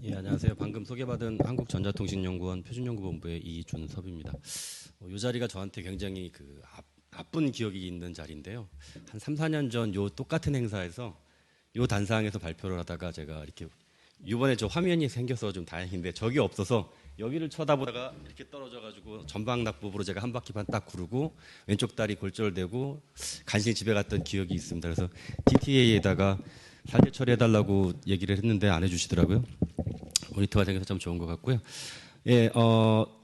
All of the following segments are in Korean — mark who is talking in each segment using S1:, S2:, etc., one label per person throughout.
S1: 예, 안녕하세요. 방금 소개받은 한국전자통신연구원 표준연구본부의 이준섭입니다. 이 자리가 저한테 굉장히 나쁜 기억이 있는 자리인데요. 한 3, 4년 전 요 똑같은 행사에서 요 단상에서 발표를 하다가 제가 이렇게 이번에 저 화면이 생겨서 좀 다행인데 적이 없어서 여기를 쳐다보다가 이렇게 떨어져가지고 전방납부부로 제가 한 바퀴만 딱 구르고 왼쪽 다리 골절되고 간신히 집에 갔던 기억이 있습니다. 그래서 TTA에다가 살제 처리해달라고 얘기를 했는데 안 해주시더라고요. 모니터가 생겨서 참 좋은 것 같고요. 예,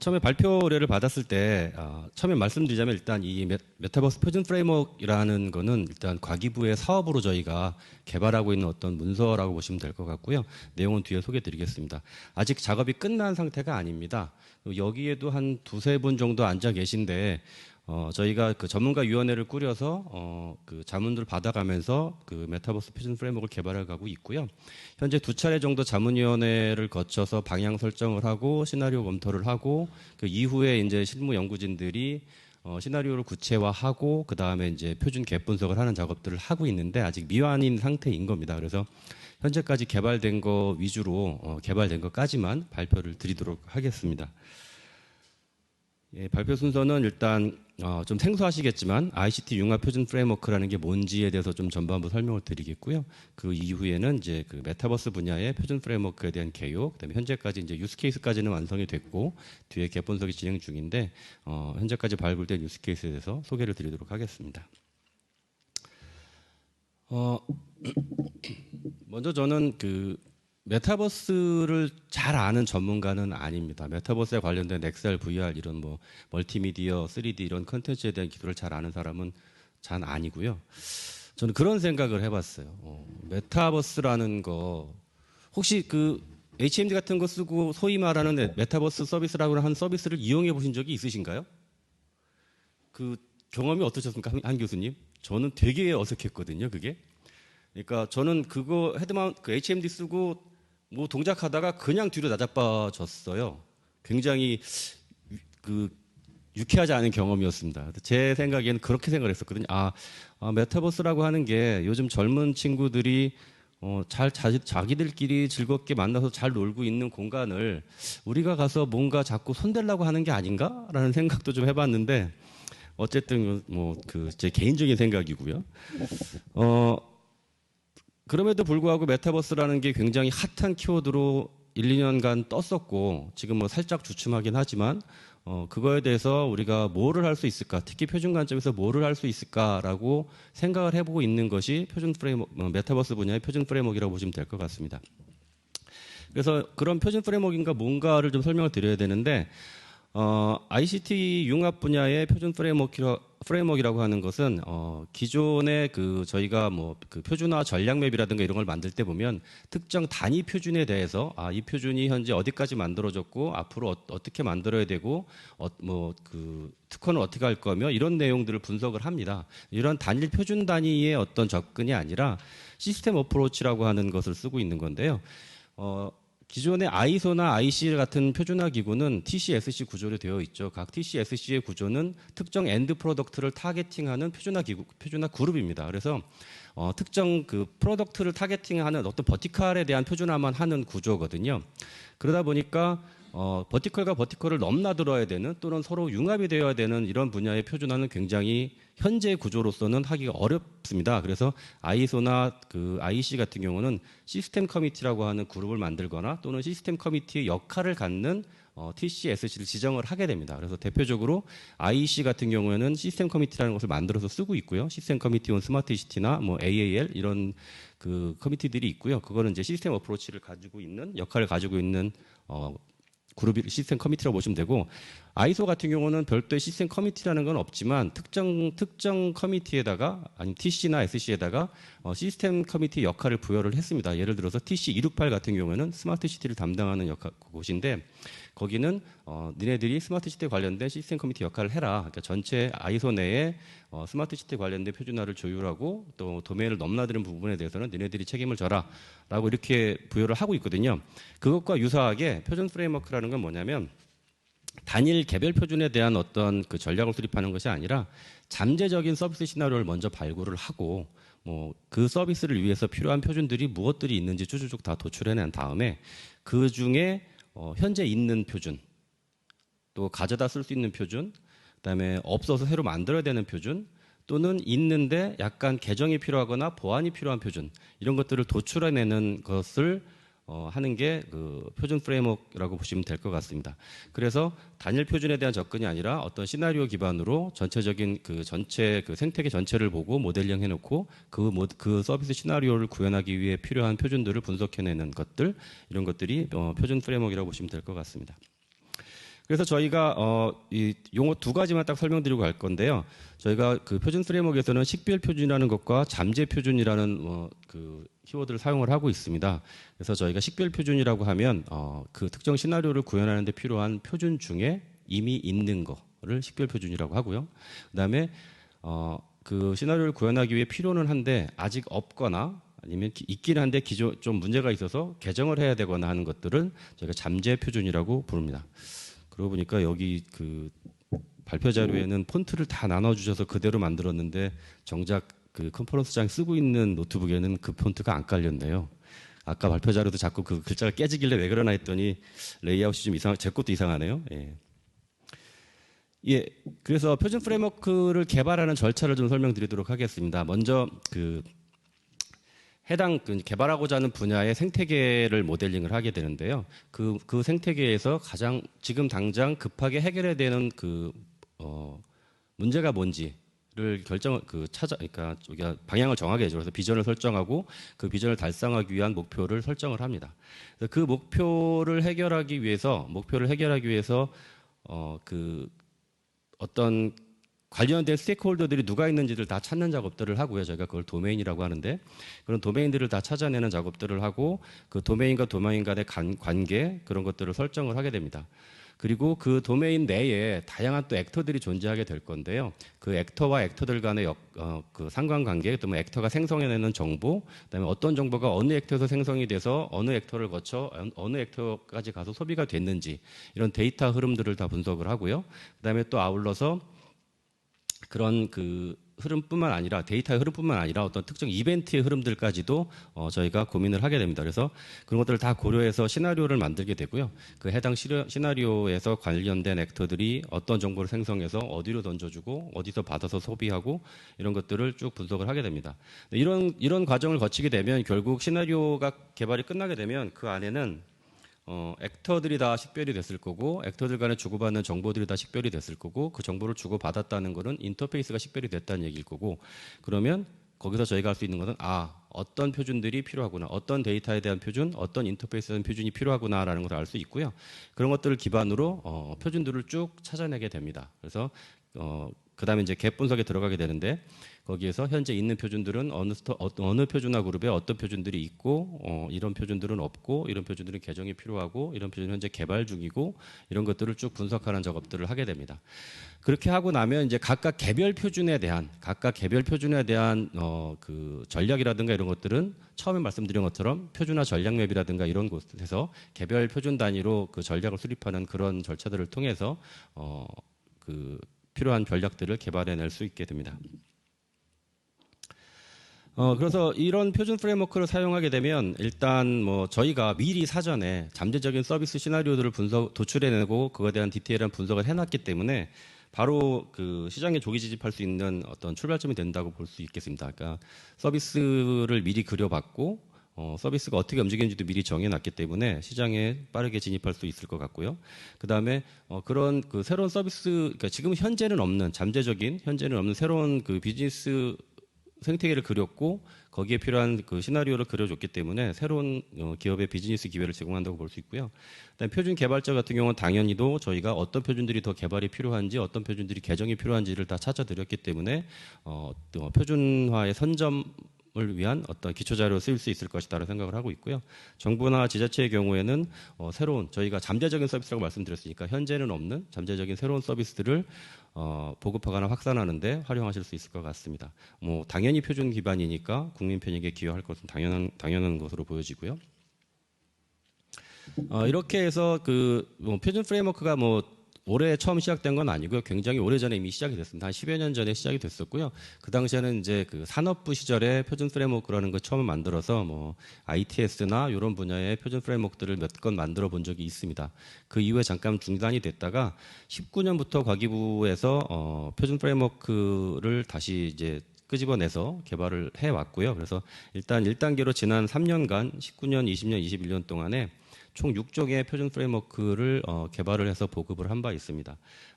S1: 처음에 발표 의뢰를 받았을 때, 처음에 말씀드리자면 일단 이 메타버스 표준 프레임워크라는 거는 일단 과기부의 사업으로 저희가 개발하고 있는 어떤 문서라고 보시면 될 것 같고요. 내용은 뒤에 소개해 드리겠습니다. 아직 작업이 끝난 상태가 아닙니다. 여기에도 한 두세 분 정도 앉아 계신데, 저희가 그 전문가위원회를 꾸려서 그 자문들을 받아가면서 그 메타버스 표준 프레임워크를 개발해 가고 있고요. 현재 2차례 정도 자문위원회를 거쳐서 방향 설정을 하고 시나리오 검토를 하고 그 이후에 이제 실무 연구진들이 시나리오를 구체화하고 그 다음에 이제 표준 갭 분석을 하는 작업들을 하고 있는데 아직 미완인 상태인 겁니다. 그래서 현재까지 개발된 거 위주로 개발된 것까지만 발표를 드리도록 하겠습니다. 예, 발표 순서는 일단 좀 생소하시겠지만 ICT 융합 표준 프레임워크라는 게 뭔지에 대해서 좀 전반부 설명을 드리겠고요. 그 이후에는 이제 그 메타버스 분야의 표준 프레임워크에 대한 개요, 그다음에 현재까지 이제 유스 케이스까지는 완성이 됐고 뒤에 갭 분석이 진행 중인데 현재까지 발굴된 유스 케이스에 대해서 소개를 드리도록 하겠습니다. 먼저 저는 그 메타버스를 잘 아는 전문가는 아닙니다. 메타버스에 관련된 XR, VR 이런 뭐 멀티미디어, 3D 이런 컨텐츠에 대한 기술을 잘 아는 사람은 잘 아니고요. 저는 그런 생각을 해봤어요. 메타버스라는 거 혹시 그 HMD 같은 거 쓰고 소위 말하는 메타버스 서비스라고 하는 서비스를 이용해 보신 적이 있으신가요? 그 경험이 어떠셨습니까, 한 교수님? 저는 되게 어색했거든요, 그게. 그러니까 저는 그거 그 HMD 쓰고 뭐 동작하다가 그냥 뒤로 나자빠졌어요. 굉장히 그 유쾌하지 않은 경험이었습니다. 제 생각에는 그렇게 생각을 했었거든요. 메타버스라고 하는 게 요즘 젊은 친구들이 자기들끼리 즐겁게 만나서 잘 놀고 있는 공간을 우리가 가서 뭔가 자꾸 손대려고 하는 게 아닌가라는 생각도 좀 해봤는데 어쨌든 뭐 그 제 개인적인 생각이고요. 그럼에도 불구하고 메타버스라는 게 굉장히 핫한 키워드로 1, 2년간 떴었고 지금 뭐 살짝 주춤하긴 하지만 그거에 대해서 우리가 뭐를 할 수 있을까, 특히 표준 관점에서 뭐를 할 수 있을까라고 생각을 해보고 있는 것이 메타버스 분야의 표준 프레임워크라고 보시면 될 것 같습니다. 그래서 그런 표준 프레임워크인가 뭔가를 좀 설명을 드려야 되는데 ICT 융합 분야의 표준 프레임워크라고 하는 것은 기존에 그 저희가 뭐 그 표준화 전략 맵이라든가 이런 걸 만들 때 보면 특정 단위 표준에 대해서 이 표준이 현재 어디까지 만들어졌고 앞으로 어떻게 만들어야 되고 뭐 그 특허는 어떻게 할 거며 이런 내용들을 분석을 합니다. 이런 단일 표준 단위의 어떤 접근이 아니라 시스템 어프로치라고 하는 것을 쓰고 있는 건데요. 기존의 ISO나 IC 같은 표준화 기구는 TCSC 구조로 되어 있죠. 각 TCSC의 구조는 특정 엔드 프로덕트를 타겟팅하는 표준화 그룹입니다. 그래서 특정 그 프로덕트를 타겟팅하는 어떤 버티컬에 대한 표준화만 하는 구조거든요. 그러다 보니까 버티컬과 버티컬을 넘나들어야 되는 또는 서로 융합이 되어야 되는 이런 분야의 표준화는 굉장히 현재 구조로서는 하기가 어렵습니다. 그래서 ISO나 그 IC 같은 경우는 시스템 커미티라고 하는 그룹을 만들거나 또는 시스템 커미티의 역할을 갖는 TCSC를 지정을 하게 됩니다. 그래서 대표적으로 IC 같은 경우에는 시스템 커미티라는 것을 만들어서 쓰고 있고요. 시스템 커미티 온 스마트 시티나 뭐 AAL 이런 그 커미티들이 있고요. 그거는 이제 시스템 어프로치를 가지고 있는 역할을 가지고 있는 그룹이 시스템 커미티라고 보시면 되고 ISO 같은 경우는 별도의 시스템 커미티라는 건 없지만 특정 커미티에다가 아니면 TC나 SC에다가 시스템 커미티 역할을 부여를 했습니다. 예를 들어서 TC268 같은 경우에는 스마트 시티를 담당하는 곳인데 거기는 니네들이 스마트 시티에 관련된 시스템 커미티 역할을 해라. 그러니까 전체 ISO 내에 스마트 시티 관련된 표준화를 조율하고 또 도메인을 넘나드는 부분에 대해서는 니네들이 책임을 져라라고 이렇게 부여를 하고 있거든요. 그것과 유사하게 표준 프레임워크라는 건 뭐냐면 단일 개별 표준에 대한 어떤 그 전략을 수립하는 것이 아니라 잠재적인 서비스 시나리오를 먼저 발굴을 하고 그 서비스를 위해서 필요한 표준들이 무엇들이 있는지 쭉쭉쭉 다 도출해낸 다음에 그 중에 현재 있는 표준, 또 가져다 쓸 수 있는 표준, 그다음에 없어서 새로 만들어야 되는 표준, 또는 있는데 약간 개정이 필요하거나 보완이 필요한 표준, 이런 것들을 도출해내는 것을 하는 게 그 표준 프레임워크라고 보시면 될 것 같습니다. 그래서 단일 표준에 대한 접근이 아니라 어떤 시나리오 기반으로 전체적인 그 전체 그 생태계 전체를 보고 모델링 해놓고 그 서비스 시나리오를 구현하기 위해 필요한 표준들을 분석해내는 것들, 이런 것들이 표준 프레임워크라고 보시면 될 것 같습니다. 그래서 저희가 이 용어 두 가지만 딱 설명드리고 갈 건데요. 저희가 그 표준 프레임워크에서는 식별 표준이라는 것과 잠재 표준이라는 그 키워드를 사용을 하고 있습니다. 그래서 저희가 식별 표준이라고 하면 그 특정 시나리오를 구현하는 데 필요한 표준 중에 이미 있는 거를 식별 표준이라고 하고요. 그다음에 그 시나리오를 구현하기 위해 필요는 한데 아직 없거나 아니면 있긴 한데 기존 좀 문제가 있어서 개정을 해야 되거나 하는 것들은 저희가 잠재 표준이라고 부릅니다. 그러고 보니까 여기 그 발표 자료에는 폰트를 다 나눠주셔서 그대로 만들었는데 정작 그 컨퍼런스장 쓰고 있는 노트북에는 그 폰트가 안 깔렸네요. 아까 발표 자료도 자꾸 그 글자가 깨지길래 왜 그러나 했더니 레이아웃이 좀 제 것도 이상하네요. 예. 그래서 표준 프레임워크를 개발하는 절차를 좀 설명드리도록 하겠습니다. 먼저 그 해당 개발하고자 하는 분야의 생태계를 모델링을 하게 되는데요. 그 생태계에서 가장 지금 당장 급하게 해결해야 되는 문제가 뭔지를 그러니까 우리가 방향을 정하게 되죠. 그래서 비전을 설정하고 그 비전을 달성하기 위한 목표를 설정을 합니다. 그래서 그 목표를 해결하기 위해서 그 어떤 관련된 스테이크홀더들이 누가 있는지를 다 찾는 작업들을 하고요. 저희가 그걸 도메인이라고 하는데 그런 도메인들을 다 찾아내는 작업들을 하고 그 도메인과 도메인 간의 관계 그런 것들을 설정을 하게 됩니다. 그리고 그 도메인 내에 다양한 또 액터들이 존재하게 될 건데요. 그 액터와 액터들 간의 그 상관관계, 또는 액터가 생성해내는 정보, 그다음에 어떤 정보가 어느 액터에서 생성이 돼서 어느 액터를 거쳐 어느 액터까지 가서 소비가 됐는지 이런 데이터 흐름들을 다 분석을 하고요. 그다음에 또 아울러서 그런 그 흐름뿐만 아니라 데이터의 흐름뿐만 아니라 어떤 특정 이벤트의 흐름들까지도 저희가 고민을 하게 됩니다. 그래서 그런 것들을 다 고려해서 시나리오를 만들게 되고요. 그 해당 시나리오에서 관련된 액터들이 어떤 정보를 생성해서 어디로 던져주고 어디서 받아서 소비하고 이런 것들을 쭉 분석을 하게 됩니다. 이런 과정을 거치게 되면 결국 시나리오가 개발이 끝나게 되면 그 안에는 액터들이 다 식별이 됐을 거고 액터들 간에 주고받는 정보들이 다 식별이 됐을 거고 그 정보를 주고받았다는 거는 인터페이스가 식별이 됐다는 얘기일 거고 그러면 거기서 저희가 할 수 있는 것은 어떤 표준들이 필요하구나 어떤 데이터에 대한 표준 어떤 인터페이스에 대한 표준이 필요하구나라는 것을 알 수 있고요. 그런 것들을 기반으로 표준들을 쭉 찾아내게 됩니다. 그래서 그 다음에 이제 갭 분석에 들어가게 되는데 거기에서 현재 있는 표준들은 어느 표준화 그룹에 어떤 표준들이 있고 이런 표준들은 없고 이런 표준들은 개정이 필요하고 이런 표준은 현재 개발 중이고 이런 것들을 쭉 분석하는 작업들을 하게 됩니다. 그렇게 하고 나면 이제 각각 개별 표준에 대한 그 전략이라든가 이런 것들은 처음에 말씀드린 것처럼 표준화 전략 맵이라든가 이런 곳에서 개별 표준 단위로 그 전략을 수립하는 그런 절차들을 통해서 그 필요한 전략들을 개발해낼 수 있게 됩니다. 그래서 이런 표준 프레임워크를 사용하게 되면 일단 저희가 미리 사전에 잠재적인 서비스 시나리오들을 도출해내고 그거에 대한 디테일한 분석을 해놨기 때문에 바로 그 시장에 조기 진입할 수 있는 어떤 출발점이 된다고 볼 수 있겠습니다. 그러니까 서비스를 미리 그려봤고 서비스가 어떻게 움직이는지도 미리 정해놨기 때문에 시장에 빠르게 진입할 수 있을 것 같고요. 그 다음에 그런 그 새로운 서비스, 그러니까 지금 현재는 없는 새로운 그 비즈니스 생태계를 그렸고 거기에 필요한 그 시나리오를 그려줬기 때문에 새로운 기업의 비즈니스 기회를 제공한다고 볼 수 있고요. 그다음에 표준 개발자 같은 경우는 당연히도 저희가 어떤 표준들이 더 개발이 필요한지 어떤 표준들이 개정이 필요한지를 다 찾아드렸기 때문에 또 표준화의 선점을 위한 어떤 기초자료로 쓰일 수 있을 것이다라고 생각을 하고 있고요. 정부나 지자체의 경우에는 새로운 저희가 잠재적인 서비스라고 말씀드렸으니까 현재는 없는 잠재적인 새로운 서비스들을 보급하거나 확산하는데 활용하실 수 있을 것 같습니다. 당연히 표준 기반이니까 국민 편익에 기여할 것은 당연한 것으로 보여지고요. 이렇게 해서 그 표준 프레임워크가 올해 처음 시작된 건 아니고요. 굉장히 오래전에 이미 시작이 됐습니다. 한 10여 년 전에 시작이 됐었고요. 그 당시에는 이제 그 산업부 시절에 표준 프레임워크라는 걸 처음 만들어서 뭐 ITS나 이런 분야의 표준 프레임워크들을 몇 건 만들어 본 적이 있습니다. 그 이후에 잠깐 중단이 됐다가 19년부터 과기부에서 표준 프레임워크를 다시 이제 끄집어내서 개발을 해왔고요. 그래서 일단 1단계로 지난 3년간 19년, 20년, 21년 동안에 총 6종의 표준 프레임워크를 개발을 해서 보급을 한 바 있습니다.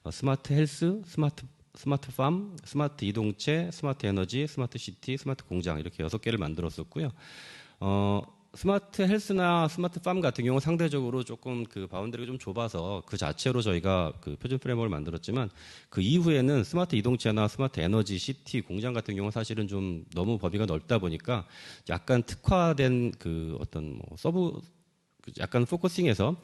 S1: 스마트 헬스, 스마트 팜, 스마트 이동체, 스마트 에너지, 스마트 시티, 스마트 공장 이렇게 6개를 만들었었고요. 스마트 헬스나 스마트 팜 같은 경우는 상대적으로 조금 그 바운더리가 좀 좁아서 그 자체로 저희가 그 표준 프레임워크를 만들었지만 그 이후에는 스마트 이동체나 스마트 에너지, 시티, 공장 같은 경우는 사실은 좀 너무 범위가 넓다 보니까 약간 특화된 그 어떤 뭐 서브 약간 포커싱해서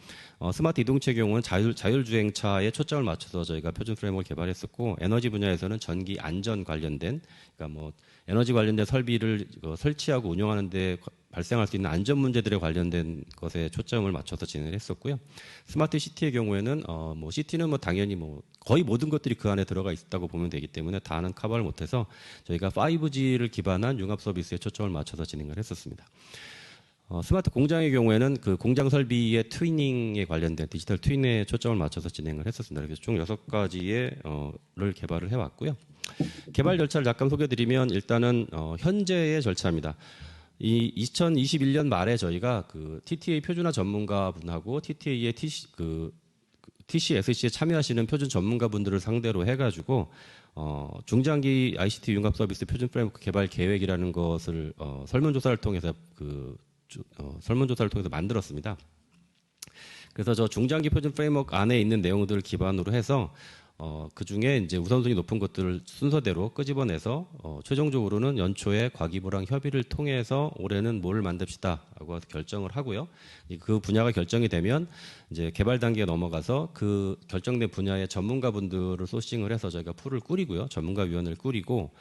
S1: 스마트 이동체 경우는 자율주행차에 초점을 맞춰서 저희가 표준 프레임워크를 개발했었고 에너지 분야에서는 전기 안전 관련된 그러니까 뭐 에너지 관련된 설비를 설치하고 운영하는데 발생할 수 있는 안전 문제들에 관련된 것에 초점을 맞춰서 진행을 했었고요. 스마트 시티의 경우에는 뭐 시티는 뭐 당연히 뭐 거의 모든 것들이 그 안에 들어가 있다고 보면 되기 때문에 다는 커버를 못해서 저희가 5G를 기반한 융합 서비스에 초점을 맞춰서 진행을 했었습니다. 스마트 공장의 경우에는 그 공장 설비의 트위닝에 관련된 디지털 트윈에 초점을 맞춰서 진행을 했었습니다. 그래서 총 6가지의 를 개발을 해왔고요. 개발 절차를 잠깐 소개드리면 일단은 현재의 절차입니다. 이 2021년 말에 저희가 그 TTA 표준화 전문가분하고 TTA의 TCSC에 참여하시는 표준 전문가분들을 상대로 해가지고 중장기 ICT 융합 서비스 표준 프레임워크 개발 계획이라는 것을 설문조사를 통해서 설문조사를 통해서 만들었습니다. 그래서 저 중장기 표준 프레임워크 안에 있는 내용들을 기반으로 해서 그 중에 이제 우선순위 높은 것들을 순서대로 끄집어내서 최종적으로는 연초에 과기부랑 협의를 통해서 올해는 뭘 만듭시다라고 결정을 하고요. 그 분야가 결정이 되면 이제 개발 단계에 넘어가서 그 결정된 분야의 전문가분들을 소싱을 해서 저희가 풀을 꾸리고요. 전문가위원회를 꾸리고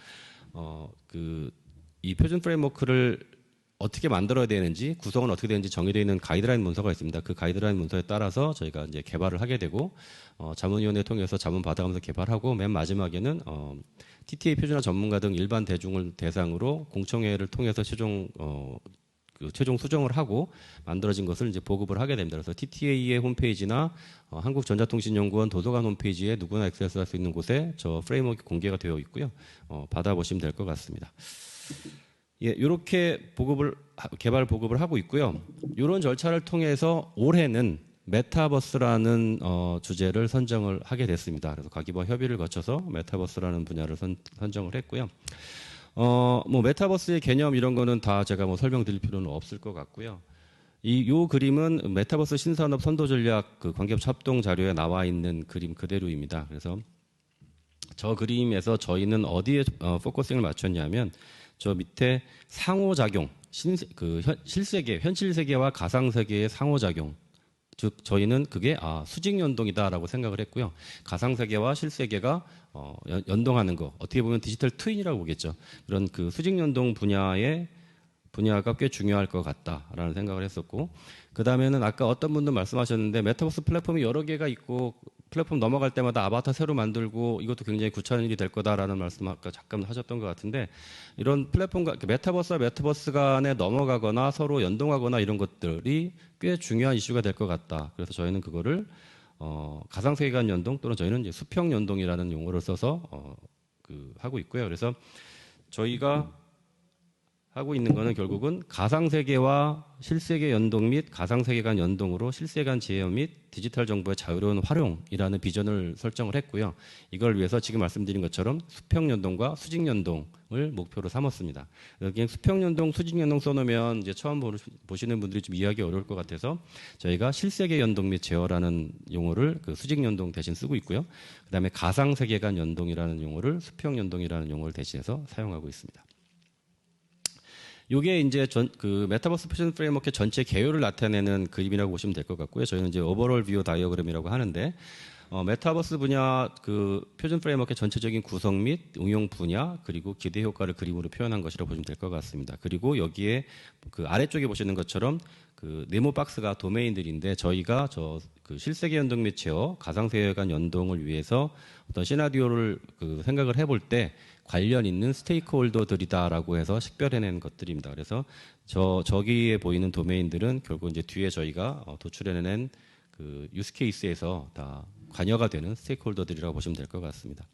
S1: 이 표준 프레임워크를 어떻게 만들어야 되는지 구성은 어떻게 되는지 정의되어 있는 가이드라인 문서가 있습니다. 그 가이드라인 문서에 따라서 저희가 이제 개발을 하게 되고 자문위원회 통해서 자문 받아가면서 개발하고 맨 마지막에는 TTA 표준화 전문가 등 일반 대중을 대상으로 공청회를 통해서 최종 수정을 하고 만들어진 것을 이제 보급을 하게 됩니다. 그래서 TTA의 홈페이지나 한국전자통신연구원 도서관 홈페이지에 누구나 액세스할 수 있는 곳에 저 프레임워크 공개가 되어 있고요. 받아보시면 될 것 같습니다. 예, 이렇게 개발 보급을 하고 있고요. 이런 절차를 통해서 올해는 메타버스라는 주제를 선정을 하게 됐습니다. 그래서 과기부와 협의를 거쳐서 메타버스라는 분야를 선정을 했고요. 뭐 메타버스의 개념 이런 거는 다 제가 뭐 설명드릴 필요는 없을 것 같고요. 요 그림은 메타버스 신산업 선도 전략 그 관계부 합동 자료에 나와 있는 그림 그대로입니다. 그래서 저 그림에서 저희는 어디에 포커싱을 맞췄냐면 저 밑에 상호작용, 실세계, 현실 세계와 가상 세계의 상호작용. 즉 저희는 그게 수직 연동이다라고 생각을 했고요. 가상 세계와 실세계가 연동하는 거, 어떻게 보면 디지털 트윈이라고 보겠죠. 그런 그 수직 연동 분야가 꽤 중요할 것 같다라는 생각을 했었고, 그 다음에는 아까 어떤 분도 말씀하셨는데 메타버스 플랫폼이 여러 개가 있고 플랫폼 넘어갈 때마다 아바타 새로 만들고 이것도 굉장히 귀찮은 일이 될 거다라는 말씀 아까 잠깐 하셨던 것 같은데 이런 플랫폼과 메타버스와 메타버스 간에 넘어가거나 서로 연동하거나 이런 것들이 꽤 중요한 이슈가 될 것 같다. 그래서 저희는 그거를 가상세계 간 연동 또는 저희는 이제 수평 연동이라는 용어를 써서 하고 있고요. 그래서 저희가 하고 있는 거는 결국은 가상세계와 실세계 연동 및 가상세계 간 연동으로 실세 간 제어 및 디지털 정보의 자유로운 활용이라는 비전을 설정을 했고요. 이걸 위해서 지금 말씀드린 것처럼 수평 연동과 수직 연동을 목표로 삼았습니다. 여기 수평 연동, 수직 연동 써놓으면 이제 처음 보시는 분들이 좀 이해하기 어려울 것 같아서 저희가 실세계 연동 및 제어라는 용어를 그 수직 연동 대신 쓰고 있고요. 그다음에 가상세계 간 연동이라는 용어를 수평 연동이라는 용어를 대신해서 사용하고 있습니다. 이게 이제 그 메타버스 표준 프레임워크의 전체 개요를 나타내는 그림이라고 보시면 될 것 같고요. 저희는 이제 오버롤 뷰 다이어그램이라고 하는데 메타버스 분야 그 표준 프레임워크의 전체적인 구성 및 응용 분야 그리고 기대 효과를 그림으로 표현한 것이라고 보시면 될 것 같습니다. 그리고 여기에 그 아래쪽에 보시는 것처럼 그 네모 박스가 도메인들인데 저희가 그 실세계 연동 및 제어, 가상세계 간 연동을 위해서 어떤 시나리오를 그 생각을 해볼 때 관련 있는 스테이크홀더들이다라고 해서 식별해낸 것들입니다. 그래서 저기에 보이는 도메인들은 결국 이제 뒤에 저희가 도출해낸 그 유스 케이스에서 다 관여가 되는 스테이크홀더들이라고 보시면 될 것 같습니다.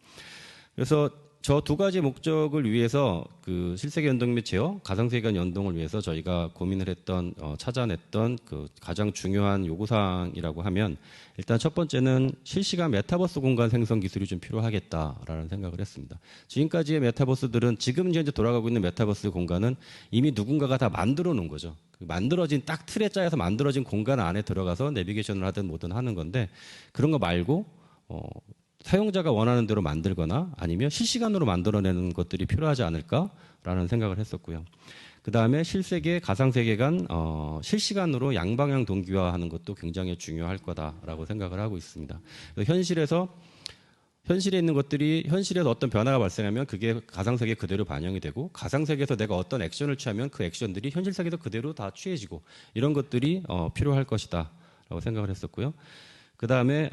S1: 그래서 저 두 가지 목적을 위해서 그 실세계 연동 및 제어, 가상세계 간 연동을 위해서 저희가 고민을 했던 찾아냈던 그 가장 중요한 요구사항이라고 하면 일단 첫 번째는 실시간 메타버스 공간 생성 기술이 좀 필요하겠다라는 생각을 했습니다. 지금까지의 메타버스들은 지금 현재 돌아가고 있는 메타버스 공간은 이미 누군가가 다 만들어 놓은 거죠. 만들어진 딱 틀에 짜여서 만들어진 공간 안에 들어가서 내비게이션을 하든 뭐든 하는 건데 그런 거 말고 사용자가 원하는 대로 만들거나 아니면 실시간으로 만들어내는 것들이 필요하지 않을까라는 생각을 했었고요. 그 다음에 실세계, 가상세계 간 실시간으로 양방향 동기화하는 것도 굉장히 중요할 거다라고 생각을 하고 있습니다. 현실에 있는 것들이 현실에서 어떤 변화가 발생하면 그게 가상세계에 그대로 반영이 되고 가상세계에서 내가 어떤 액션을 취하면 그 액션들이 현실세계도 그대로 다 취해지고 이런 것들이 필요할 것이다 라고 생각을 했었고요. 그 다음에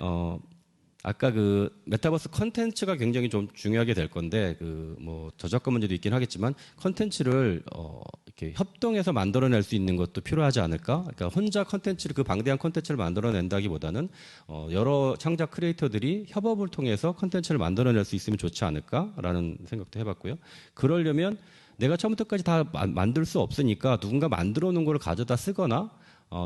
S1: 아까 그 메타버스 컨텐츠가 굉장히 좀 중요하게 될 건데 그 뭐 저작권 문제도 있긴 하겠지만 컨텐츠를 이렇게 협동해서 만들어낼 수 있는 것도 필요하지 않을까? 그러니까 혼자 컨텐츠를 그 방대한 컨텐츠를 만들어낸다기보다는 여러 창작 크리에이터들이 협업을 통해서 컨텐츠를 만들어낼 수 있으면 좋지 않을까라는 생각도 해봤고요. 그러려면 내가 처음부터까지 다 만들 수 없으니까 누군가 만들어 놓은 걸 가져다 쓰거나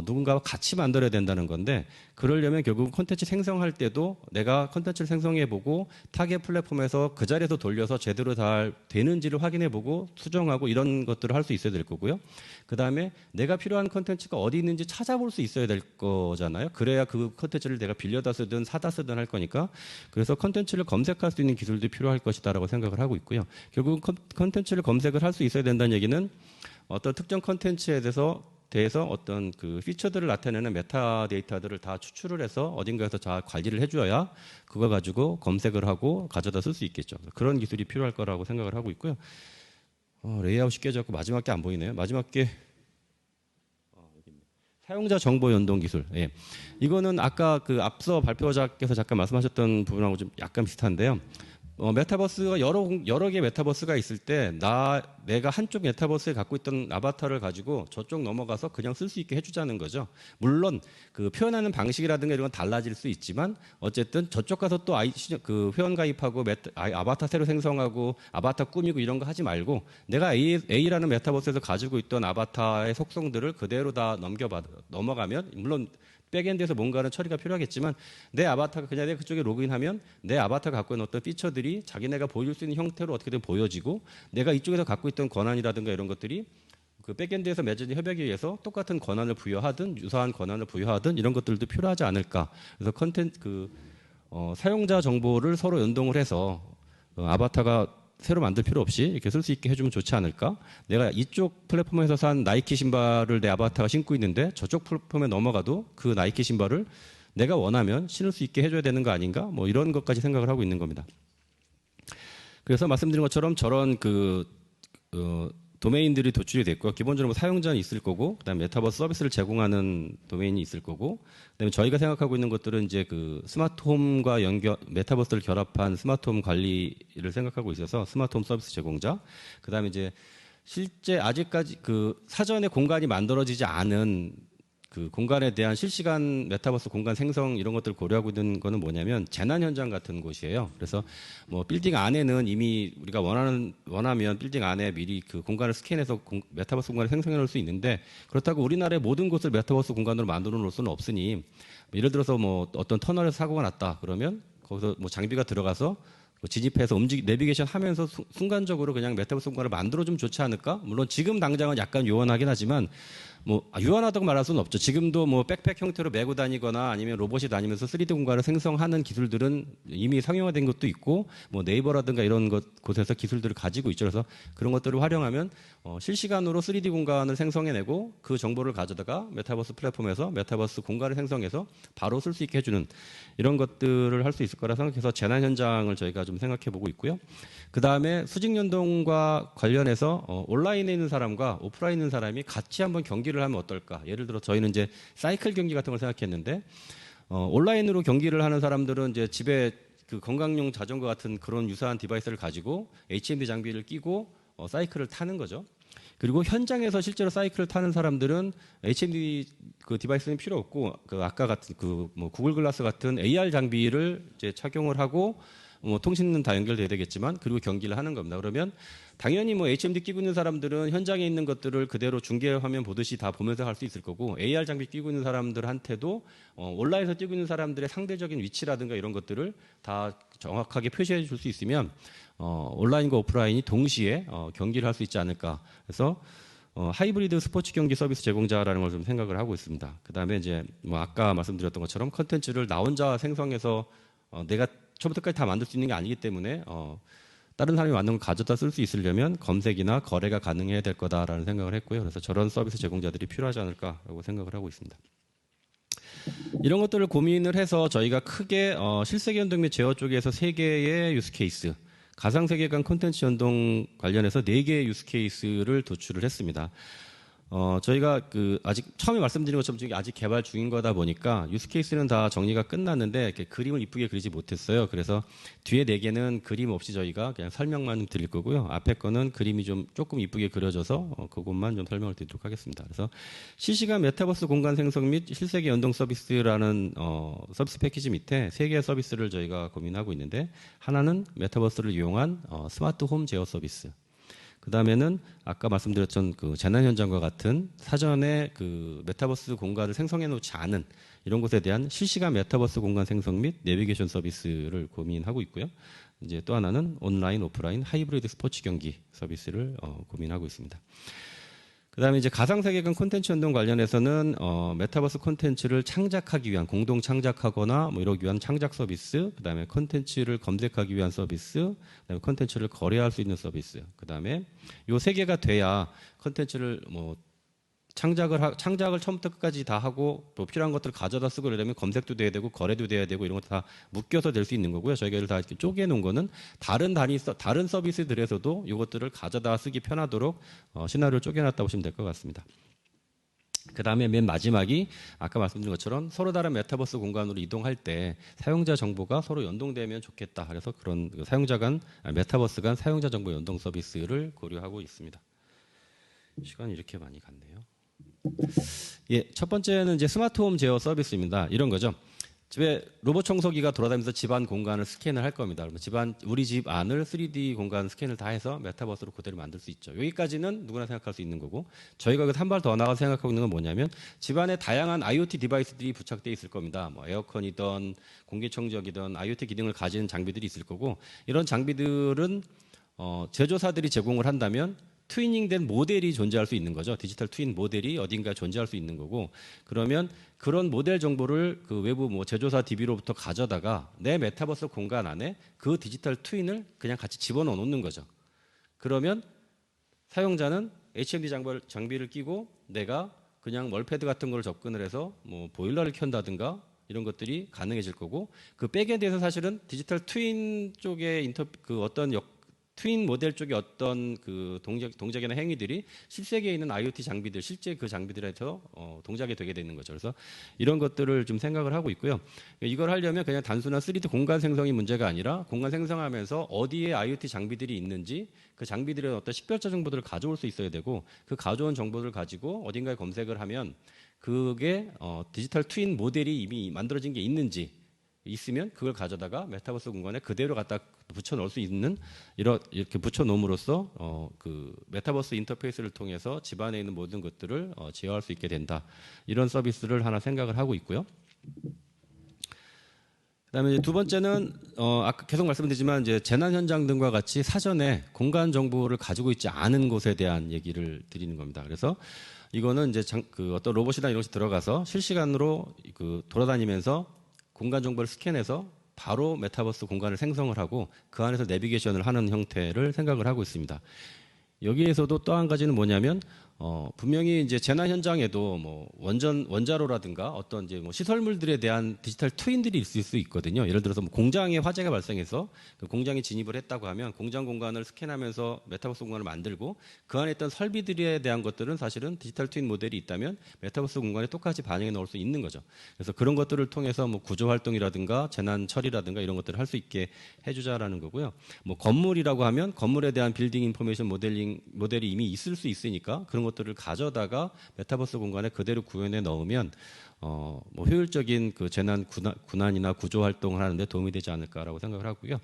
S1: 누군가와 같이 만들어야 된다는 건데 그러려면 결국 콘텐츠 생성할 때도 내가 콘텐츠를 생성해보고 타겟 플랫폼에서 그 자리에서 돌려서 제대로 잘 되는지를 확인해보고 수정하고 이런 것들을 할 수 있어야 될 거고요. 그 다음에 내가 필요한 콘텐츠가 어디 있는지 찾아볼 수 있어야 될 거잖아요. 그래야 그 콘텐츠를 내가 빌려다 쓰든 사다 쓰든 할 거니까 그래서 콘텐츠를 검색할 수 있는 기술도 필요할 것이다라고 생각을 하고 있고요. 결국 콘텐츠를 검색을 할 수 있어야 된다는 얘기는 어떤 특정 콘텐츠에 대해서 어떤 그 피처들을 나타내는 메타 데이터들을 다 추출을 해서 어딘가에서 잘 관리를 해줘야 그거 가지고 검색을 하고 가져다 쓸 수 있겠죠. 그런 기술이 필요할 거라고 생각을 하고 있고요. 레이아웃이 깨졌고 마지막 게 안 보이네요. 마지막 게 사용자 정보 연동 기술. 예. 이거는 아까 그 앞서 발표자께서 잠깐 말씀하셨던 부분하고 좀 약간 비슷한데요. 메타버스가 여러 개의 메타버스가 있을 때 내가 한쪽 메타버스에 갖고 있던 아바타를 가지고 저쪽 넘어가서 그냥 쓸 수 있게 해주자는 거죠. 물론 그 표현하는 방식이라든가 이런 건 달라질 수 있지만 어쨌든 저쪽 가서 또 그 회원 가입하고 아바타 새로 생성하고 아바타 꾸미고 이런 거 하지 말고 내가 A라는 메타버스에서 가지고 있던 아바타의 속성들을 그대로 다 넘어가면 물론 백엔드에서 뭔가는 처리가 필요하겠지만 내 아바타가 그냥 내가 그쪽에 로그인하면 내 아바타가 갖고 있는 어떤 피처들이 자기네가 보여줄 수 있는 형태로 어떻게든 보여지고 내가 이쪽에서 갖고 있던 권한이라든가 이런 것들이 그 백엔드에서 맺어진 협약에 의해서 똑같은 권한을 부여하든 유사한 권한을 부여하든 이런 것들도 필요하지 않을까. 그래서 사용자 정보를 서로 연동을 해서 아바타가 새로 만들 필요 없이 이렇게 쓸 수 있게 해주면 좋지 않을까? 내가 이쪽 플랫폼에서 산 나이키 신발을 내 아바타가 신고 있는데 저쪽 플랫폼에 넘어가도 그 나이키 신발을 내가 원하면 신을 수 있게 해줘야 되는 거 아닌가? 뭐 이런 것까지 생각을 하고 있는 겁니다. 그래서 말씀드린 것처럼 저런 도메인들이 도출이 됐고 기본적으로 사용자는 있을 거고 그다음에 메타버스 서비스를 제공하는 도메인이 있을 거고 그다음에 저희가 생각하고 있는 것들은 이제 그 스마트홈과 메타버스를 결합한 스마트홈 관리를 생각하고 있어서 스마트홈 서비스 제공자 그다음에 이제 실제 아직까지 그 사전에 공간이 만들어지지 않은 그 공간에 대한 실시간 메타버스 공간 생성 이런 것들을 고려하고 있는 거는 뭐냐면 재난 현장 같은 곳이에요. 그래서 뭐 빌딩 안에는 이미 우리가 원하면 빌딩 안에 미리 그 공간을 스캔해서 메타버스 공간을 생성해 놓을 수 있는데 그렇다고 우리나라의 모든 곳을 메타버스 공간으로 만들어 놓을 수는 없으니 예를 들어서 뭐 어떤 터널에서 사고가 났다 그러면 거기서 뭐 장비가 들어가서 진입해서 내비게이션 하면서 순간적으로 그냥 메타버스 공간을 만들어주면 좋지 않을까? 물론 지금 당장은 약간 요원하긴 하지만 뭐 유한하다고 말할 수는 없죠. 지금도 뭐 백팩 형태로 메고 다니거나 아니면 로봇이 다니면서 3D 공간을 생성하는 기술들은 이미 상용화된 것도 있고 뭐 네이버라든가 이런 곳에서 기술들을 가지고 있죠. 그래서 그런 것들을 활용하면 실시간으로 3D 공간을 생성해내고 그 정보를 가져다가 메타버스 플랫폼에서 메타버스 공간을 생성해서 바로 쓸 수 있게 해주는 이런 것들을 할 수 있을 거라 생각해서 재난 현장을 저희가 좀 생각해 보고 있고요. 그 다음에 수직 연동과 관련해서 온라인에 있는 사람과 오프라인에 있는 사람이 같이 한번 경기를 하면 어떨까? 예를 들어 저희는 이제 사이클 경기 같은 걸 생각했는데 온라인으로 경기를 하는 사람들은 이제 집에 그 건강용 자전거 같은 그런 유사한 디바이스를 가지고 HMD 장비를 끼고 사이클을 타는 거죠. 그리고 현장에서 실제로 사이클을 타는 사람들은 HMD 그 디바이스는 필요 없고 그 아까 같은 그 뭐 구글 글라스 같은 AR 장비를 이제 착용을 하고 뭐 통신은 다 연결돼야 되겠지만 그리고 경기를 하는 겁니다. 그러면 당연히 뭐 HMD 끼고 있는 사람들은 현장에 있는 것들을 그대로 중계 화면 보듯이 다 보면서 할 수 있을 거고 AR 장비 끼고 있는 사람들한테도 온라인에서 뛰고 있는 사람들의 상대적인 위치라든가 이런 것들을 다 정확하게 표시해 줄 수 있으면 온라인과 오프라인이 동시에 경기를 할 수 있지 않을까. 그래서 하이브리드 스포츠 경기 서비스 제공자라는 걸 좀 생각을 하고 있습니다. 그 다음에 이제 뭐 아까 말씀드렸던 것처럼 컨텐츠를 나 혼자 생성해서 내가 처음부터까지 다 만들 수 있는 게 아니기 때문에 다른 사람이 만든 걸 가져다 쓸 수 있으려면 검색이나 거래가 가능해야 될 거다라는 생각을 했고요. 그래서 저런 서비스 제공자들이 필요하지 않을까라고 생각을 하고 있습니다. 이런 것들을 고민을 해서 저희가 크게 실세계 연동 및 제어 쪽에서 3개의 유스케이스, 가상세계관 콘텐츠 연동 관련해서 4개의 유스케이스를 도출을 했습니다. 저희가 아직 처음에 말씀드린 것처럼 지금 아직 개발 중인 거다 보니까 유스케이스는 다 정리가 끝났는데 이렇게 그림을 이쁘게 그리지 못했어요. 그래서 뒤에 4개는 그림 없이 저희가 그냥 설명만 드릴 거고요. 앞에 거는 그림이 조금 이쁘게 그려져서 그것만 좀 설명을 드리도록 하겠습니다. 그래서 실시간 메타버스 공간 생성 및 실세계 연동 서비스라는 서비스 패키지 밑에 3개의 서비스를 저희가 고민하고 있는데 하나는 메타버스를 이용한 스마트 홈 제어 서비스. 그 다음에는 아까 말씀드렸던 그 재난 현장과 같은 사전에 그 메타버스 공간을 생성해 놓지 않은 이런 곳에 대한 실시간 메타버스 공간 생성 및 내비게이션 서비스를 고민하고 있고요. 이제 또 하나는 온라인, 오프라인 하이브리드 스포츠 경기 서비스를 고민하고 있습니다. 그 다음에 이제 가상세계관 콘텐츠 연동 관련해서는 메타버스 콘텐츠를 창작하기 위한 공동 창작하거나 뭐 이러기 위한 창작 서비스, 그 다음에 콘텐츠를 검색하기 위한 서비스, 그 다음에 콘텐츠를 거래할 수 있는 서비스, 그 다음에 요 3개가 돼야 콘텐츠를 뭐 창작을 처음부터 끝까지 다 하고 뭐 필요한 것들을 가져다 쓰고 그러려면 검색도 돼야 되고 거래도 돼야 되고 이런 것도 다 묶여서 될 수 있는 거고요. 저희가 이를 다 이렇게 쪼개 놓은 거는 다른 서비스들에서도 이것들을 가져다 쓰기 편하도록 시나리오를 쪼개놨다고 보시면 될 것 같습니다. 그 다음에 맨 마지막이 아까 말씀드린 것처럼 서로 다른 메타버스 공간으로 이동할 때 사용자 정보가 서로 연동되면 좋겠다. 그래서 그런 메타버스 간 사용자 정보 연동 서비스를 고려하고 있습니다. 시간이 이렇게 많이 갔네요. 예, 첫 번째는 이제 스마트홈 제어 서비스입니다. 이런 거죠. 집에 로봇 청소기가 돌아다니면서 집안 공간을 스캔을 할 겁니다. 그러면 우리 집 안을 3D 공간 스캔을 다 해서 메타버스로 그대로 만들 수 있죠. 여기까지는 누구나 생각할 수 있는 거고 저희가 여기서 한 발 더 나가서 생각하고 있는 건 뭐냐면 집안에 다양한 IoT 디바이스들이 부착되어 있을 겁니다. 뭐 에어컨이든 공기청정기든 IoT 기능을 가진 장비들이 있을 거고 이런 장비들은 제조사들이 제공을 한다면 트위닝된 모델이 존재할 수 있는 거죠. 디지털 트윈 모델이 어딘가에 존재할 수 있는 거고 그러면 그런 모델 정보를 그 외부 뭐 제조사 DB로부터 가져다가 내 메타버스 공간 안에 그 디지털 트윈을 그냥 같이 집어넣어 놓는 거죠. 그러면 사용자는 HMD 장비를 끼고 내가 그냥 멀패드 같은 걸 접근을 해서 뭐 보일러를 켠다든가 이런 것들이 가능해질 거고 그 백에 대해서 사실은 디지털 트윈 쪽에 트윈 모델 쪽의 어떤 그 동작이나 행위들이 실세계에 있는 IoT 장비들, 실제 그 장비들에서 동작이 되게 되는 거죠. 그래서 이런 것들을 좀 생각을 하고 있고요. 이걸 하려면 그냥 단순한 3D 공간 생성이 문제가 아니라 공간 생성하면서 어디에 IoT 장비들이 있는지 그 장비들의 어떤 식별자 정보들을 가져올 수 있어야 되고 그 가져온 정보들을 가지고 어딘가에 검색을 하면 그게 디지털 트윈 모델이 이미 만들어진 게 있으면 그걸 가져다가 메타버스 공간에 그대로 갖다 붙여 넣을 수 있는 이렇게 붙여 놓음으로써 그 메타버스 인터페이스를 통해서 집안에 있는 모든 것들을 제어할 수 있게 된다. 이런 서비스를 하나 생각을 하고 있고요. 그다음에 이제 두 번째는 아까 계속 말씀드리지만 이제 재난 현장 등과 같이 사전에 공간 정보를 가지고 있지 않은 곳에 대한 얘기를 드리는 겁니다. 그래서 이거는 이제 그 어떤 로봇이나 이런 것이 들어가서 실시간으로 그 돌아다니면서 공간 정보를 스캔해서 바로 메타버스 공간을 생성을 하고 그 안에서 내비게이션을 하는 형태를 생각을 하고 있습니다. 여기에서도 또 한 가지는 뭐냐면 분명히 이제 재난 현장에도 뭐 원자로라든가 어떤 이제 뭐 시설물들에 대한 디지털 트윈들이 있을 수 있거든요. 예를 들어서 뭐 공장에 화재가 발생해서 그 공장에 진입을 했다고 하면 공장 공간을 스캔하면서 메타버스 공간을 만들고 그 안에 있던 설비들에 대한 것들은 사실은 디지털 트윈 모델이 있다면 메타버스 공간에 똑같이 반영해 넣을 수 있는 거죠. 그래서 그런 것들을 통해서 뭐 구조 활동이라든가 재난 처리라든가 이런 것들을 할 수 있게 해주자라는 거고요. 뭐 건물이라고 하면 건물에 대한 빌딩 인포메이션 모델이 이미 있을 수 있으니까 그런 것들을 가져다가 메타버스 공간에 그대로 구현해 넣으면 뭐 효율적인 그 재난 군환이나 구조 활동을 하는데 도움이 되지 않을까라고 생각을 하고요.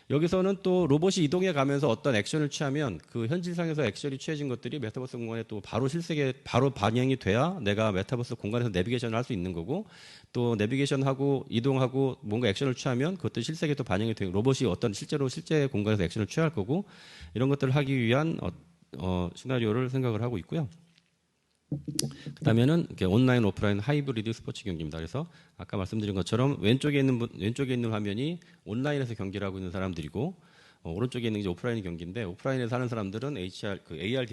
S1: 여기서는 또 로봇이 이동해 가면서 어떤 액션을 취하면 그 현실상에서 액션이 취해진 것들이 메타버스 공간에 또 바로 실생에 바로 반영이 돼야 내가 메타버스 공간에서 내비게이션을 할 수 있는 거고 또 내비게이션하고 이동하고 뭔가 액션을 취하면 그것도 실생에 또 반영이 되고 로봇이 어떤 실제 공간에서 액션을 취할 거고 이런 것들을 하기 위한 시나리오를 생각을 하고 있고요. 그다음에는 온라인 오프라인 하이브리드 스포츠 경기입니다. 그래서 아까 말씀드린 것처럼 왼쪽에 있는 화면이 온라인에서 경기를 하고 있는 사람들이고 오른쪽에 있는 게 오프라인 경기인데 오프라인에서 하는 사람들은 AR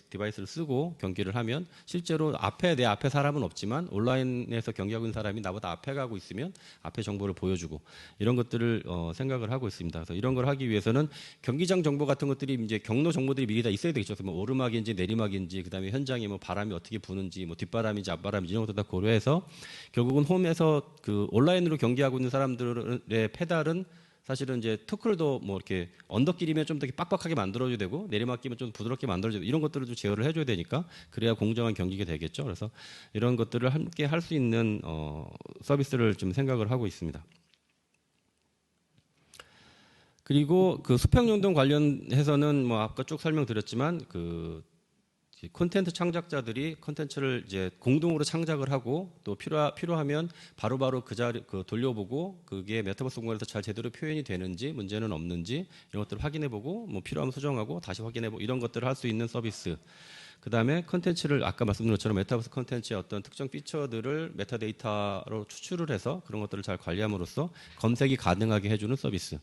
S1: 디바이스를 쓰고 경기를 하면 실제로 내 앞에 사람은 없지만 온라인에서 경기하고 있는 사람이 나보다 앞에 가고 있으면 앞에 정보를 보여주고 이런 것들을 생각을 하고 있습니다. 그래서 이런 걸 하기 위해서는 경기장 정보 같은 것들이 이제 경로 정보들이 미리 다 있어야 되겠죠. 그래서 뭐 오르막인지 내리막인지 그다음에 현장에 뭐 바람이 어떻게 부는지 뭐 뒷바람인지 앞바람인지 이런 것들 다 고려해서 결국은 홈에서 그 온라인으로 경기하고 있는 사람들의 페달은 사실은 이제 터클도 뭐 이렇게 언덕길이면 좀 더 빡빡하게 만들어줘야 되고 내리막길이면 좀 부드럽게 만들어줘야 되고 이런 것들을 좀 제어를 해줘야 되니까 그래야 공정한 경기가 되겠죠. 그래서 이런 것들을 함께 할 수 있는 서비스를 좀 생각을 하고 있습니다. 그리고 그 수평연동 관련해서는 뭐 아까 쭉 설명드렸지만 그 콘텐츠 창작자들이 콘텐츠를 이제 공동으로 창작을 하고 또 필요하면 바로바로 그 돌려보고 그게 메타버스 공간에서 잘 제대로 표현이 되는지 문제는 없는지 이런 것들을 확인해보고 뭐 필요하면 수정하고 다시 확인해보고 이런 것들을 할 수 있는 서비스. 그 다음에 콘텐츠를 아까 말씀드린 것처럼 메타버스 콘텐츠의 어떤 특정 피처들을 메타데이터로 추출을 해서 그런 것들을 잘 관리함으로써 검색이 가능하게 해주는 서비스.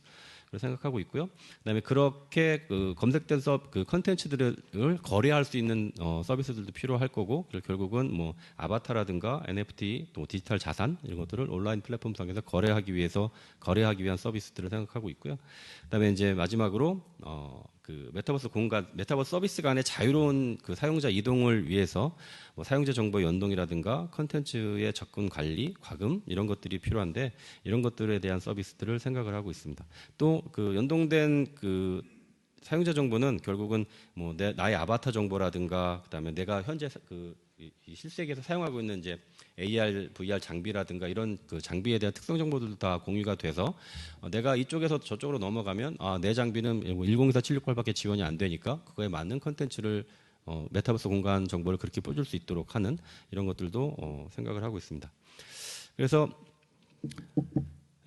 S1: 생각하고 있고요. 그다음에 그렇게 그 검색된 그 컨텐츠들을 거래할 수 있는 서비스들도 필요할 거고, 결국은 뭐 아바타라든가 NFT 또 디지털 자산 이런 것들을 온라인 플랫폼상에서 거래하기 위한 서비스들을 생각하고 있고요. 그다음에 이제 마지막으로 그 메타버스 서비스 간의 자유로운 그 사용자 이동을 위해서 뭐 사용자 정보 연동이라든가 컨텐츠의 접근 관리, 과금 이런 것들이 필요한데 이런 것들에 대한 서비스들을 생각을 하고 있습니다. 또 그 연동된 그 사용자 정보는 결국은 뭐 나의 아바타 정보라든가 그다음에 내가 현재 이 실세계에서 사용하고 있는 이제 AR, VR 장비라든가 이런 그 장비에 대한 특성 정보들도 다 공유가 돼서 내가 이쪽에서 저쪽으로 넘어가면 내 장비는 1024, 768밖에 지원이 안 되니까 그거에 맞는 컨텐츠를 메타버스 공간 정보를 그렇게 뽑을 수 있도록 하는 이런 것들도 생각을 하고 있습니다. 그래서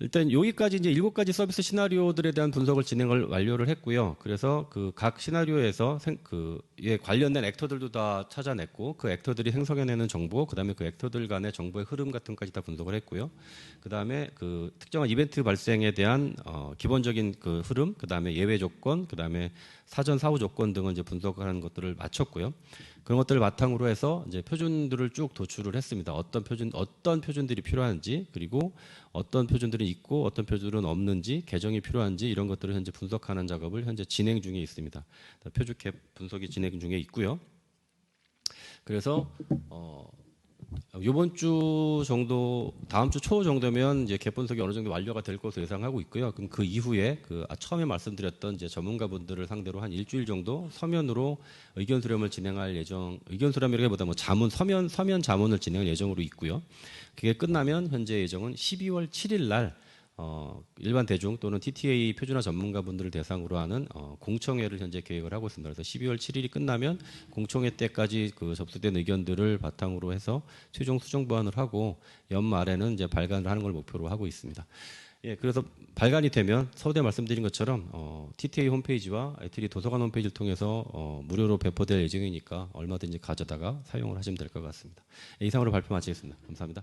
S1: 일단 여기까지 이제 7가지 서비스 시나리오들에 대한 분석을 진행을 완료를 했고요. 그래서 그 각 시나리오에서 그에 관련된 액터들도 다 찾아냈고 그 액터들이 생성해내는 정보, 그다음에 그 액터들 간의 정보의 흐름 같은 것까지 다 분석을 했고요. 그다음에 그 특정한 이벤트 발생에 대한 기본적인 그 흐름, 그다음에 예외 조건, 그다음에 사전 사후 조건 등을 이제 분석하는 것들을 마쳤고요. 그런 것들을 바탕으로 해서 이제 표준들을 쭉 도출을 했습니다. 어떤 표준들이 필요한지, 그리고 어떤 표준들이 있고 어떤 표준은 없는지, 개정이 필요한지 이런 것들을 현재 분석하는 작업을 현재 진행 중에 있습니다. 표준캡 분석이 진행 중에 있고요. 그래서 이번 주 정도, 다음 주 초 정도면 이제 갭 분석이 어느 정도 완료가 될 것으로 예상하고 있고요. 그럼 그 이후에 처음에 말씀드렸던 이제 전문가분들을 상대로 한 일주일 정도 서면으로 의견 수렴을 진행할 의견 수렴이라기보다 뭐 서면 자문을 진행할 예정으로 있고요. 그게 끝나면 현재 예정은 12월 7일 날 일반 대중 또는 TTA 표준화 전문가분들을 대상으로 하는 공청회를 현재 계획을 하고 있습니다. 그래서 12월 7일이 끝나면 공청회 때까지 그 접수된 의견들을 바탕으로 해서 최종 수정 보완을 하고 연말에는 이제 발간을 하는 걸 목표로 하고 있습니다. 예, 그래서 발간이 되면 서두에 말씀드린 것처럼 TTA 홈페이지와 애트리 도서관 홈페이지를 통해서 무료로 배포될 예정이니까 얼마든지 가져다가 사용을 하시면 될 것 같습니다. 예, 이상으로 발표 마치겠습니다. 감사합니다.